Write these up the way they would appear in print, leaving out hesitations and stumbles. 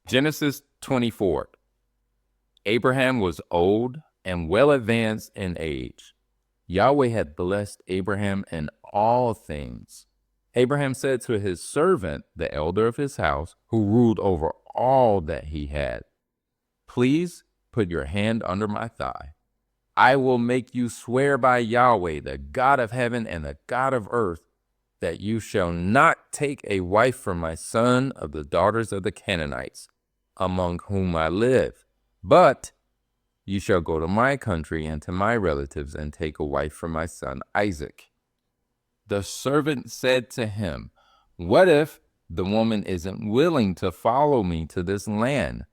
Genesis 24. Abraham was old and well advanced in age. Yahweh had blessed Abraham in all things. Abraham said to his servant, the elder of his house, who ruled over all that he had, "Please put your hand under my thigh. I will make you swear by Yahweh, the God of heaven and the God of earth, that you shall not take a wife for my son of the daughters of the Canaanites, among whom I live, but you shall go to my country and to my relatives and take a wife for my son Isaac." The servant said to him, "What if the woman isn't willing to follow me to this land?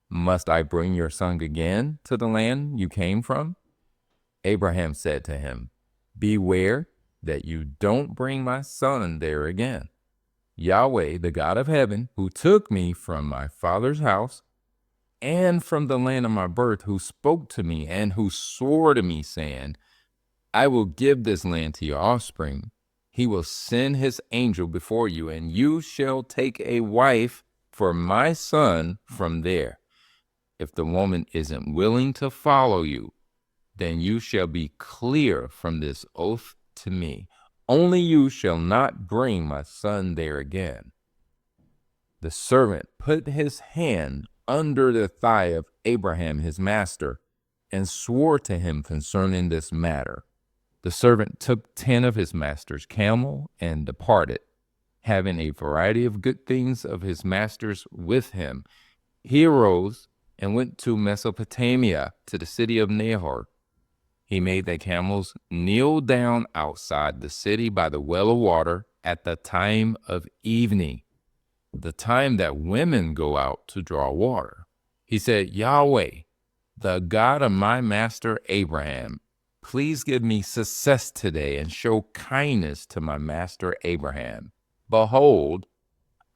Must I bring your son again to the land you came from?" Abraham said to him, "Beware that you don't bring my son there again. Yahweh, the God of heaven, who took me from my father's house and from the land of my birth, who spoke to me and who swore to me, saying, 'I will give this land to your offspring,' he will send his angel before you, and you shall take a wife for my son from there. If the woman isn't willing to follow you, then you shall be clear from this oath to me. Only you shall not bring my son there again." The servant put his hand under the thigh of Abraham his master and swore to him concerning this matter. The servant took 10 of his master's camel and departed, having a variety of good things of his master's with him. He arose and went to Mesopotamia, to the city of Nahor. He made the camels kneel down outside the city by the well of water at the time of evening, the time that women go out to draw water. He said, "Yahweh, the God of my master Abraham, please give me success today and show kindness to my master Abraham. Behold,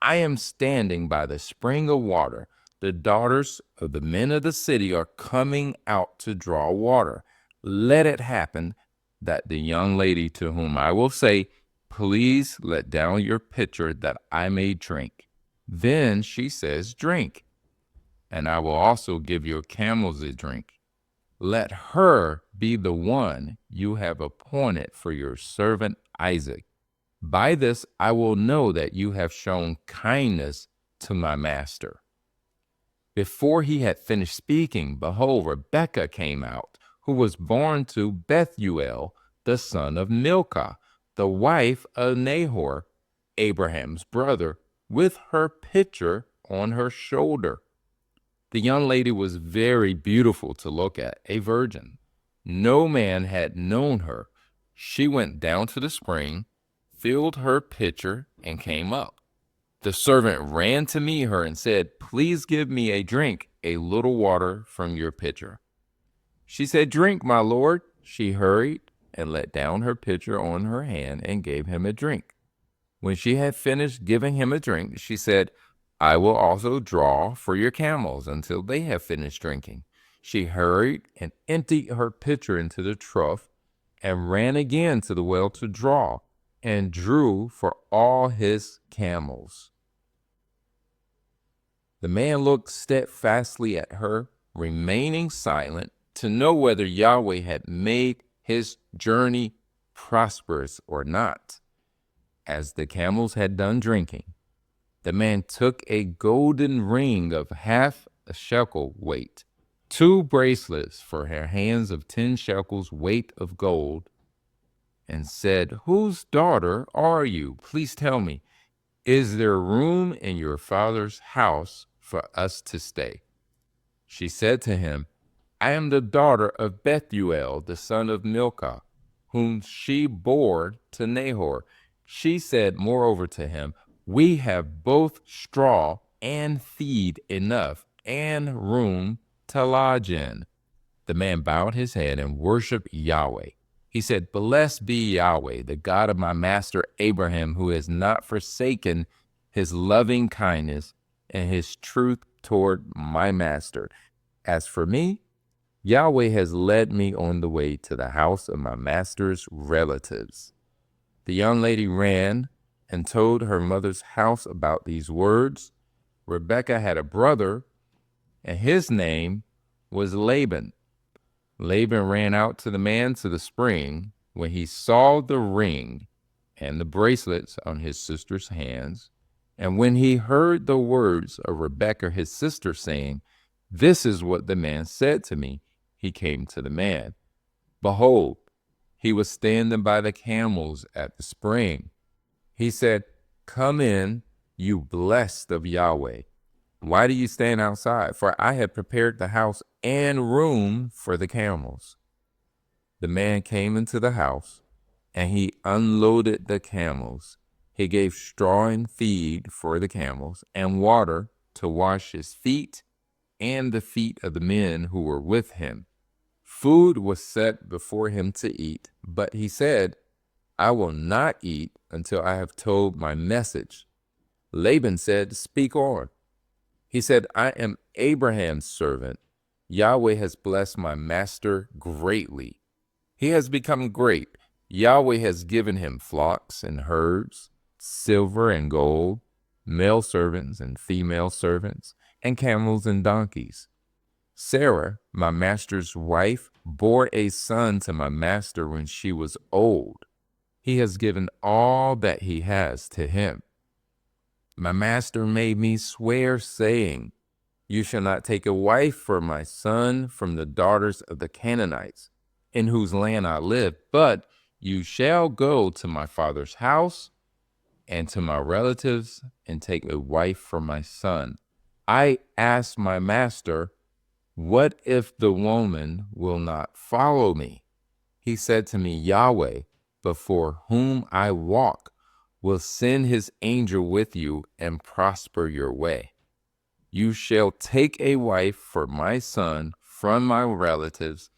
I am standing by the spring of water. The daughters of the men of the city are coming out to draw water. Let it happen that the young lady to whom I will say, 'Please let down your pitcher that I may drink,' then she says, 'Drink, and I will also give your camels a drink.' Let her be the one you have appointed for your servant Isaac. By this I will know that you have shown kindness to my master." Before he had finished speaking, behold, Rebekah came out, who was born to Bethuel, the son of Milcah, the wife of Nahor, Abraham's brother, with her pitcher on her shoulder. The young lady was very beautiful to look at, a virgin. No man had known her. She went down to the spring, filled her pitcher, and came up. The servant ran to meet her and said, "Please give me a drink, a little water from your pitcher." She said, "Drink, my lord." She hurried and let down her pitcher on her hand and gave him a drink. When she had finished giving him a drink, she said, "I will also draw for your camels until they have finished drinking." She hurried and emptied her pitcher into the trough and ran again to the well to draw, and drew for all his camels. The man looked steadfastly at her, remaining silent, to know whether Yahweh had made his journey prosperous or not. As the camels had done drinking, the man took a golden ring of half a shekel weight, 2 bracelets for her hands of 10 shekels weight of gold, and said, "Whose daughter are you? Please tell me, is there room in your father's house for us to stay?" She said to him, "I am the daughter of Bethuel, the son of Milcah, whom she bore to Nahor." She said moreover to him, "We have both straw and feed enough, and room to lodge in." The man bowed his head and worshiped Yahweh. He said, "Blessed be Yahweh, the God of my master Abraham, who has not forsaken his loving kindness and his truth toward my master. As for me, Yahweh has led me on the way to the house of my master's relatives." The young lady ran and told her mother's house about these words. Rebekah had a brother, and his name was Laban. Laban ran out to the man to the spring. When he saw the ring and the bracelets on his sister's hands, and when he heard the words of Rebekah his sister saying, "This is what the man said to me," he came to the man. Behold, he was standing by the camels at the spring. He said, "Come in, you blessed of Yahweh. Why do you stand outside? For I have prepared the house and room for the camels." The man came into the house, and he unloaded the camels. He gave straw and feed for the camels, and water to wash his feet and the feet of the men who were with him. Food was set before him to eat, but he said, "I will not eat until I have told my message." Laban said, "Speak on." He said, "I am Abraham's servant. Yahweh has blessed my master greatly. He has become great. Yahweh has given him flocks and herds, silver and gold, male servants and female servants, and camels and donkeys. Sarah, my master's wife, bore a son to my master when she was old. He has given all that he has to him. My master made me swear, saying, 'You shall not take a wife for my son from the daughters of the Canaanites, in whose land I live, but you shall go to my father's house and to my relatives and take a wife for my son.' I asked my master, 'What if the woman will not follow me?' He said to me, 'Yahweh, before whom I walk, will send his angel with you and prosper your way. You shall take a wife for my son from my relatives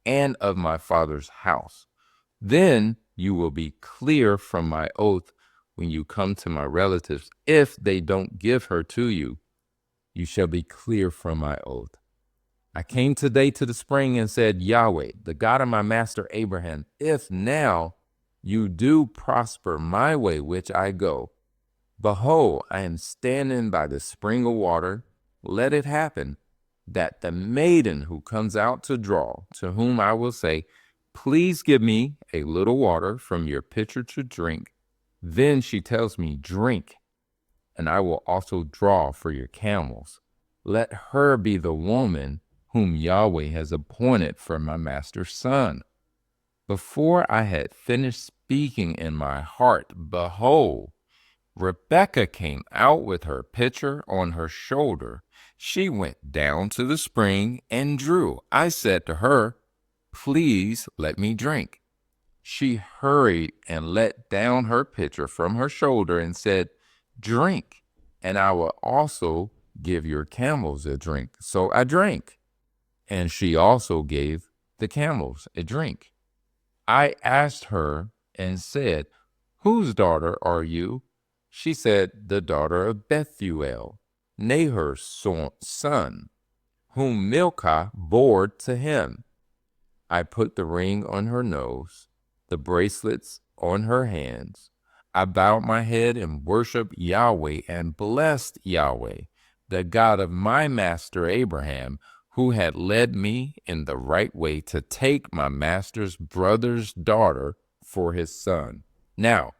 and of my father's house. Then you will be clear from my oath when you come to my relatives. If they don't give her to you, you shall be clear from my oath. I came today to the spring and said, Yahweh, the God of my master Abraham, if now you do prosper my way which I go, behold, I am standing by the spring of water. Let it happen that the maiden who comes out to draw, to whom I will say, please give me a little water from your pitcher to drink. Then she tells me, drink, and I will also draw for your camels. Let her be the woman whom Yahweh has appointed for my master's son. Before I had finished speaking in my heart, behold, Rebekah came out with her pitcher on her shoulder. She went down to the spring and drew. I said to her, please let me drink. She hurried and let down her pitcher from her shoulder and said, drink, and I will also give your camels a drink. So I drank, and she also gave the camels a drink. I asked her and said, whose daughter are you? She said, the daughter of Bethuel, Nahor's son, whom Milcah bore to him. I put the ring on her nose, the bracelets on her hands. I bowed my head and worshiped Yahweh and blessed Yahweh, the God of my master Abraham, who had led me in the right way to take my master's brother's daughter for his son. Now,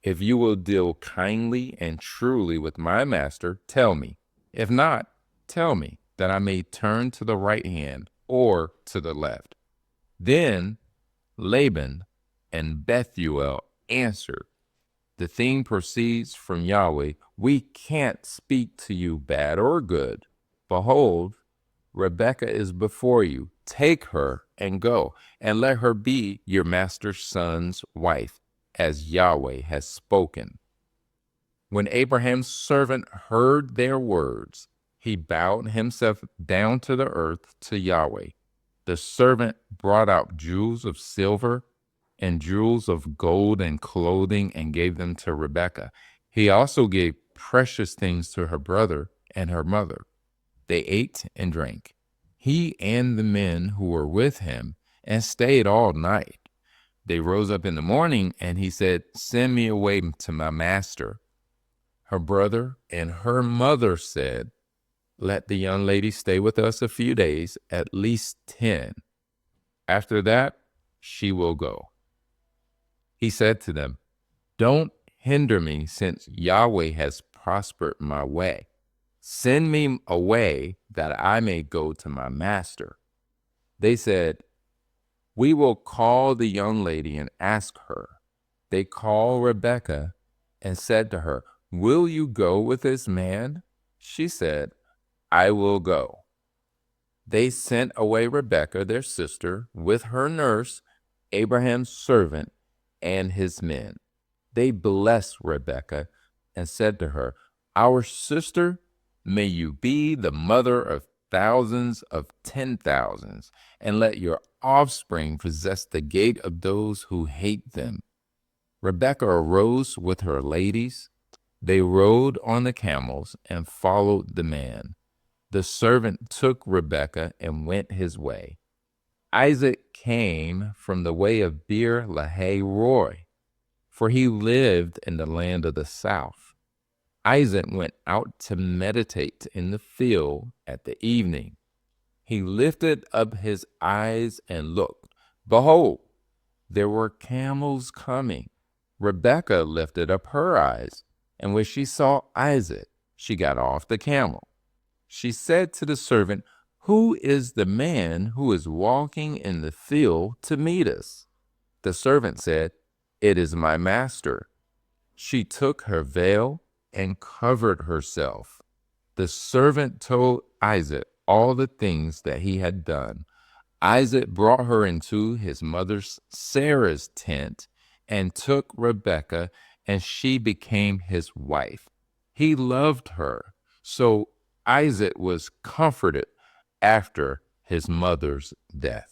if you will deal kindly and truly with my master, tell me. If not, tell me, that I may turn to the right hand or to the left. Then Laban and Bethuel answered, the thing proceeds from Yahweh. We can't speak to you bad or good. Behold, Rebekah is before you. Take her and go, and let her be your master's son's wife, as Yahweh has spoken. When Abraham's servant heard their words, he bowed himself down to the earth to Yahweh. The servant brought out jewels of silver and jewels of gold and clothing and gave them to Rebekah. He also gave precious things to her brother and her mother. They ate and drank, he and the men who were with him, and stayed all night. They rose up in the morning, and he said, send me away to my master. Her brother and her mother said, "Let the young lady stay with us a few days, at least 10. After that, she will go." He said to them, "Don't hinder me, since Yahweh has prospered my way. Send me away that I may go to my master." They said, "We will call the young lady and ask her." They called Rebekah and said to her, "Will you go with this man?" She said, "I will go." They sent away Rebekah, their sister, with her nurse, Abraham's servant, and his men. They blessed Rebekah and said to her, "Our sister, may you be the mother of thousands of 10,000s, and let your offspring possess the gate of those who hate them." Rebekah arose with her ladies. They rode on the camels and followed the man. The servant took Rebekah and went his way. Isaac came from the way of Beer Lahai Roi, for he lived in the land of the south. Isaac went out to meditate in the field at the evening. He lifted up his eyes and looked. Behold, there were camels coming. Rebekah lifted up her eyes, and when she saw Isaac, she got off the camel. She said to the servant, "Who is the man who is walking in the field to meet us?" The servant said, "It is my master." She took her veil and covered herself. The servant told Isaac all the things that he had done. Isaac brought her into his mother Sarah's tent and took Rebekah, and she became his wife. He loved her, so Isaac was comforted after his mother's death.